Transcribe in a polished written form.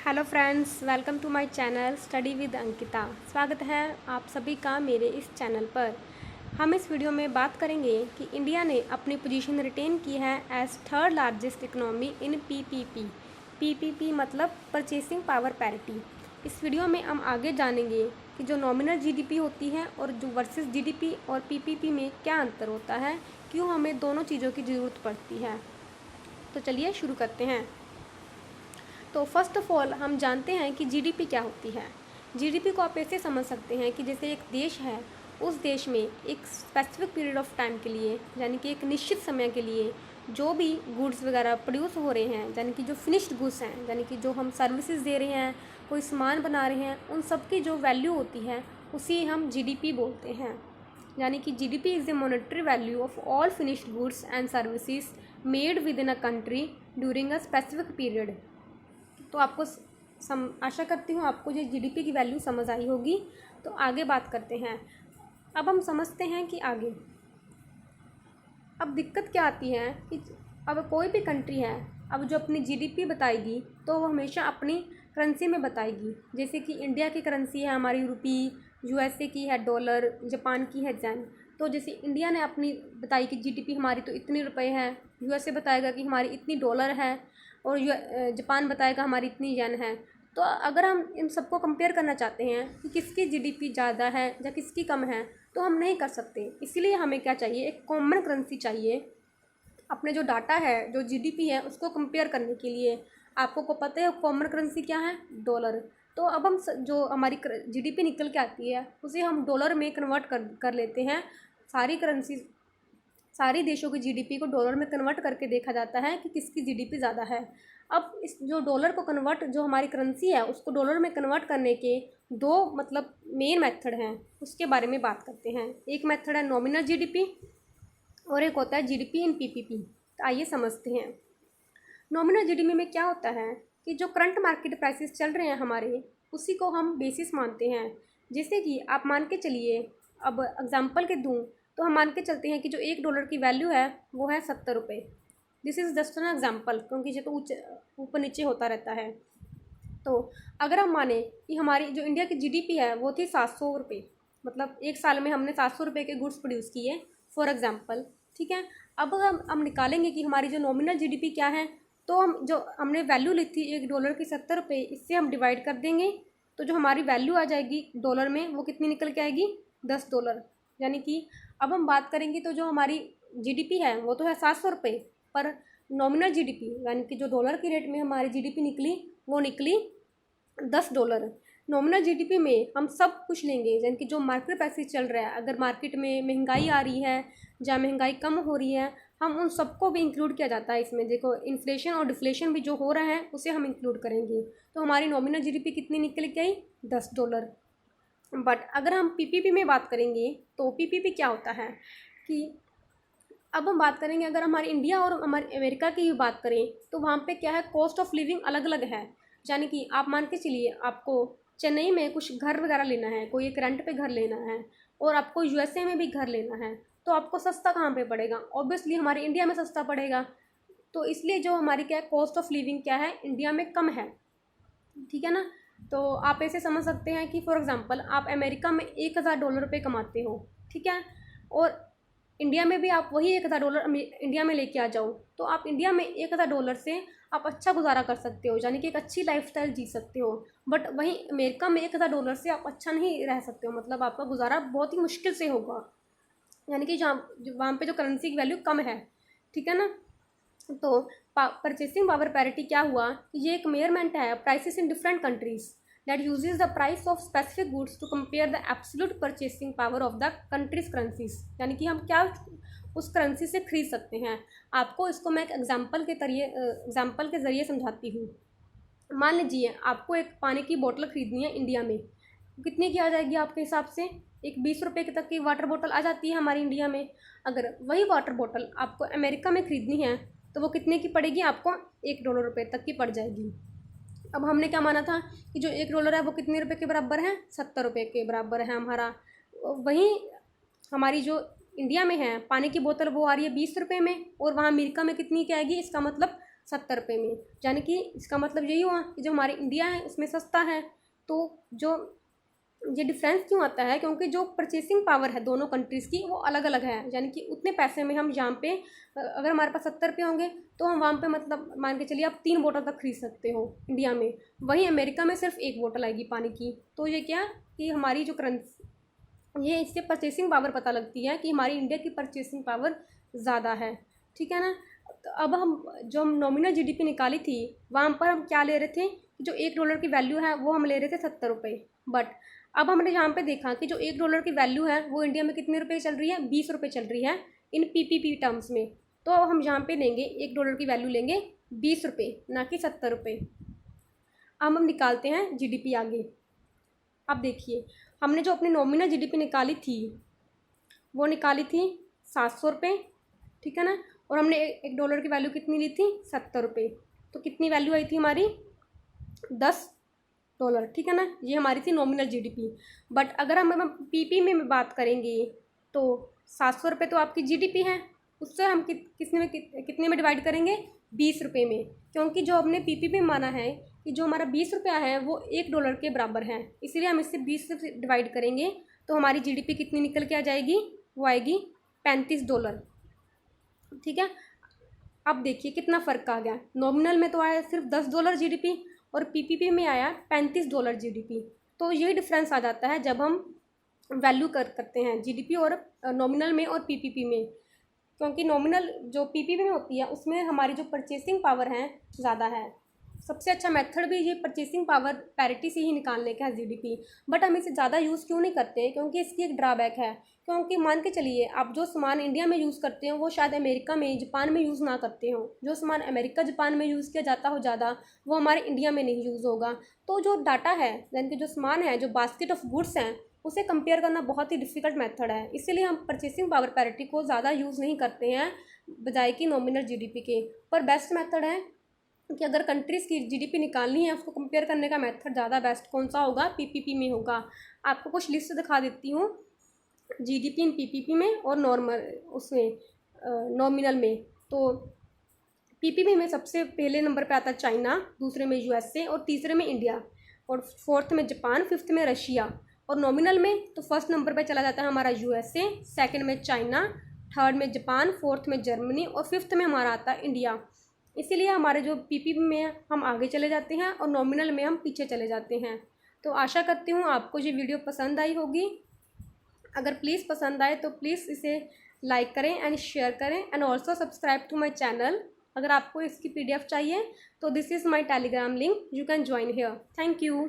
Hello friends, welcome to my channel study with Ankita. स्वागत है आप सभी का मेरे इस चैनल पर। हम इस वीडियो में बात करेंगे कि इंडिया ने अपनी पोजीशन रिटेन की है as third largest economy in PPP. PPP मतलब परचेसिंग पावर पैरिटी। इस वीडियो में हम आगे जानेंगे कि जो नॉमिनल जीडीपी होती है और जो वर्सेस जीडीपी और पीपीपी में क्या अंतर होता है, क्यों हमें दोनों चीज़ों की ज़रूरत पड़ती है। तो चलिए शुरू करते हैं। तो फर्स्ट ऑफ ऑल हम जानते हैं कि जीडीपी क्या होती है। जीडीपी को आप ऐसे समझ सकते हैं कि जैसे एक देश है, उस देश में एक स्पेसिफिक पीरियड ऑफ टाइम के लिए, यानी कि एक निश्चित समय के लिए जो भी गुड्स वगैरह प्रोड्यूस हो रहे हैं, यानी कि जो फिनिश्ड गुड्स हैं, यानी कि जो हम सर्विसेज दे रहे हैं, कोई सामान बना रहे हैं, उन सब की जो वैल्यू होती है उसी हम जीडीपी बोलते हैं। यानी कि GDP is the monetary value of all finished goods and services made with in a country during a specific period. तो आपको आशा करती हूँ आपको ये जीडीपी की वैल्यू समझ आई होगी। तो आगे बात करते हैं। अब हम समझते हैं कि आगे अब दिक्कत क्या आती है कि अब कोई भी कंट्री है, अब जो अपनी जीडीपी बताएगी तो वो हमेशा अपनी करेंसी में बताएगी। जैसे कि इंडिया की करेंसी है हमारी रुपी, यूएसए की है डॉलर, जापान की है जेन। तो जैसे इंडिया ने अपनी बताई कि जीडीपी हमारी तो इतने रुपए है, यूएसए बताएगा कि हमारी इतनी डॉलर है, और जापान बताएगा हमारी इतनी येन है। तो अगर हम इन सबको कंपेयर करना चाहते हैं कि किसकी जीडीपी ज़्यादा है या किसकी कम है, तो हम नहीं कर सकते। इसीलिए हमें क्या चाहिए, एक कॉमन करेंसी चाहिए अपने जो डाटा है, जो जीडीपी है, उसको कंपेयर करने के लिए। आपको को पता है कॉमन करेंसी क्या है, डॉलर। तो अब हम जो हमारी जीडीपी निकल के आती है उसे हम डॉलर में कन्वर्ट कर लेते हैं। सारी देशों की जीडीपी को डॉलर में कन्वर्ट करके देखा जाता है कि किसकी जीडीपी ज़्यादा है। अब इस जो डॉलर को कन्वर्ट, जो हमारी करेंसी है उसको डॉलर में कन्वर्ट करने के दो मतलब मेन मेथड हैं, उसके बारे में बात करते हैं। एक मेथड है नॉमिनल जीडीपी और एक होता है जीडीपी इन पीपीपी। तो आइए समझते हैं। नॉमिनल जीडीपी में क्या होता है कि जो करंट मार्केट प्राइसेस चल रहे हैं हमारे, उसी को हम बेसिस मानते हैं। जैसे कि आप मान के चलिए, अब एग्जांपल के दूं तो हम मान के चलते हैं कि जो $1 की वैल्यू है वो है 70 रुपये। This is just an example, क्योंकि ये तो ऊपर नीचे होता रहता है। तो अगर हम माने कि हमारी जो इंडिया की जीडीपी है वो थी 700 रुपये, मतलब एक साल में हमने 700 रुपये के गुड्स प्रोड्यूस किए फॉर एग्जांपल, ठीक है। अब हम निकालेंगे कि हमारी जो नॉमिनल जीडीपी क्या है, तो हम जो हमने वैल्यू ली थी $1 की 70 रुपये, इससे हम डिवाइड कर देंगे। तो जो हमारी वैल्यू आ जाएगी डॉलर में वो कितनी निकल के आएगी, $10। यानी कि अब हम बात करेंगे तो जो हमारी जीडीपी है वो तो है 700 रुपये, पर नॉमिनल जीडीपी यानी कि जो डॉलर की रेट में हमारी जीडीपी निकली वो निकली $10। नॉमिनल जीडीपी में हम सब कुछ लेंगे, यानी कि जो मार्केट प्राइसेस चल रहा है, अगर मार्केट में महंगाई आ रही है या महंगाई कम हो रही है, हम उन सबको भी इंक्लूड किया जाता है इसमें। देखो इन्फ्लेशन और डिफ्लेशन भी जो हो रहा है उसे हम इंक्लूड करेंगे। तो हमारी नॉमिनल जीडीपी कितनी निकल के आई, $10। बट अगर हम पीपीपी में बात करेंगे तो पीपीपी क्या होता है कि अब हम बात करेंगे, अगर हमारे इंडिया और हमारे अमेरिका की भी बात करें तो वहाँ पे क्या है, कॉस्ट ऑफ लिविंग अलग अलग है। यानी कि आप मान के चलिए आपको चेन्नई में कुछ घर वगैरह लेना है, कोई एक रेंट पे घर लेना है, और आपको यूएसए में भी घर लेना है, तो आपको सस्ता कहाँ पे पड़ेगा, ऑब्वियसली हमारे इंडिया में सस्ता पड़ेगा। तो इसलिए जो हमारी क्या है, कॉस्ट ऑफ लिविंग क्या है, इंडिया में कम है, ठीक है ना। तो आप ऐसे समझ सकते हैं कि फॉर एग्ज़ाम्पल आप अमेरिका में $1000 कमाते हो, ठीक है, और इंडिया में भी आप वही $1000 इंडिया में लेके आ जाओ, तो आप इंडिया में $1000 से आप अच्छा गुजारा कर सकते हो, यानी कि एक अच्छी लाइफस्टाइल जी सकते हो। बट वहीं अमेरिका में $1000 से आप अच्छा नहीं रह सकते हो, मतलब आपका गुजारा बहुत ही मुश्किल से होगा, यानी कि जहाँ वहाँ पे जो करेंसी की वैल्यू कम है, ठीक है ना। तो परचेसिंग पावर पैरिटी क्या हुआ कि ये एक मेजरमेंट है prices in different countries that uses the price of specific goods to compare the absolute purchasing power of the countries currencies. यानी कि हम क्या उस करेंसी से खरीद सकते हैं। आपको इसको मैं एक एग्जाम्पल के ज़रिए समझाती हूँ। मान लीजिए आपको एक पानी की बोतल खरीदनी है इंडिया में, कितने की आ जाएगी आपके हिसाब से, एक 20 रुपये के तक की वाटर बोतल आ जाती है हमारी इंडिया में। अगर वही वाटर बोतल आपको अमेरिका में ख़रीदनी है तो वो कितने की पड़ेगी, आपको $1 तक की पड़ जाएगी। अब हमने क्या माना था कि जो $1 है वो कितने रुपए के बराबर है, 70 रुपये के बराबर है हमारा। वहीं हमारी जो इंडिया में है पानी की बोतल वो आ रही है 20 रुपये में, और वहाँ अमेरिका में कितनी की आएगी, इसका मतलब 70 रुपये में। यानी कि इसका मतलब यही हुआ कि जो हमारी इंडिया है उसमें सस्ता है। तो जो ये डिफरेंस क्यों आता है, क्योंकि जो परचेसिंग पावर है दोनों कंट्रीज़ की वो अलग अलग है। यानी कि उतने पैसे में हम यहाँ पे अगर हमारे पास 70 रुपये होंगे तो हम वहाँ पे मतलब मान के चलिए आप 3 बोतल तक खरीद सकते हो इंडिया में। वहीं अमेरिका में सिर्फ 1 बोतल आएगी पानी की। तो ये क्या कि हमारी जो करेंसी, ये इससे परचेसिंग पावर पता लगती है कि हमारी इंडिया की परचेसिंग पावर ज़्यादा है। ठीक है ना। तो अब हम जो हम नॉमिनल जीडीपी निकाली थी वहाँ पर हम क्या ले रहे थे, जो $1 की वैल्यू है वो हम ले रहे थे 70 रुपये। बट अब हमने यहाँ पे देखा कि जो $1 की वैल्यू है वो इंडिया में कितने रुपए चल रही है, 20 रुपये चल रही है इन पीपीपी टर्म्स में। तो हम यहाँ पे लेंगे $1 की वैल्यू लेंगे 20 रुपये, ना कि 70 रुपये। अब हम निकालते हैं जीडीपी आगे। अब देखिए हमने जो अपनी नॉमिनल जीडीपी निकाली थी वो निकाली थी 700 रुपये। ठीक है ना। और हमने $1 की वैल्यू कितनी ली थी, 70 रुपये। तो कितनी वैल्यू आई थी हमारी, $10। ठीक है ना। ये हमारी थी नॉमिनल जीडीपी। बट अगर हम पीपी में बात करेंगे तो 700 रुपये तो आपकी जीडीपी है, उससे हम कितने में डिवाइड करेंगे, 20 रुपये में। क्योंकि जो हमने पीपी में माना है कि जो हमारा 20 रुपया है वो $1 के बराबर है, इसीलिए हम इससे 20 से डिवाइड करेंगे तो हमारी जीडीपी कितनी निकल के आ जाएगी, वो आएगी $35। ठीक है। अब देखिए कितना फ़र्क आ गया। नॉमिनल में तो आया सिर्फ $10 जीडीपी और पीपीपी में आया $35 जीडीपी। तो ये डिफरेंस आ जाता है जब हम वैल्यू करते हैं जीडीपी और नॉमिनल में और पीपीपी में। क्योंकि नॉमिनल जो पीपीपी में होती है उसमें हमारी जो परचेसिंग पावर है ज़्यादा है। सबसे अच्छा मेथड भी ये परचेसिंग पावर पैरिटी से ही निकालने का है जीडीपी। बट हम इसे ज़्यादा यूज़ क्यों नहीं करते, क्योंकि इसकी एक ड्रॉबैक है। क्योंकि मान के चलिए आप जो सामान इंडिया में यूज़ करते हो वो शायद अमेरिका में, जापान में यूज़ ना करते हो। जो सामान अमेरिका जापान में यूज़ किया जाता हो ज़्यादा, वो हमारे इंडिया में नहीं यूज़ होगा। तो जो डाटा है यानी कि जो सामान है, जो बास्केट ऑफ गुड्स हैं, उसे कंपेयर करना बहुत ही डिफ़िकल्ट मेथड है। इसीलिए हम परचेसिंग पावर पैरिटी को ज़्यादा यूज़ नहीं करते हैं बजाय कि नॉमिनल जीडीपी के। पर बेस्ट मेथड है कि अगर कंट्रीज़ की जीडीपी निकालनी है उसको कंपेयर करने का मेथड ज़्यादा बेस्ट कौन सा होगा, पीपीपी में होगा। आपको कुछ लिस्ट दिखा देती हूँ जीडीपी इन पीपीपी में और नॉर्मल उसमें नॉमिनल में। तो पीपीपी में सबसे पहले नंबर पे आता है चाइना, दूसरे में यूएसए और तीसरे में इंडिया और फोर्थ में जापान, फिफ्थ में रशिया। और नॉमिनल में तो फर्स्ट नंबर पे चला जाता है हमारा यूएसए, सेकंड में चाइना, थर्ड में जापान, फोर्थ में जर्मनी और फिफ्थ में हमारा आता है इंडिया। इसीलिए हमारे जो पीपीपी में हम आगे चले जाते हैं और नॉमिनल में हम पीछे चले जाते हैं। तो आशा करती हूँ आपको ये वीडियो पसंद आई होगी। अगर प्लीज़ पसंद आए तो प्लीज़ इसे लाइक करें एंड शेयर करें and also subscribe to my channel. अगर आपको इसकी PDF चाहिए तो this is my Telegram link, you can join here. Thank you.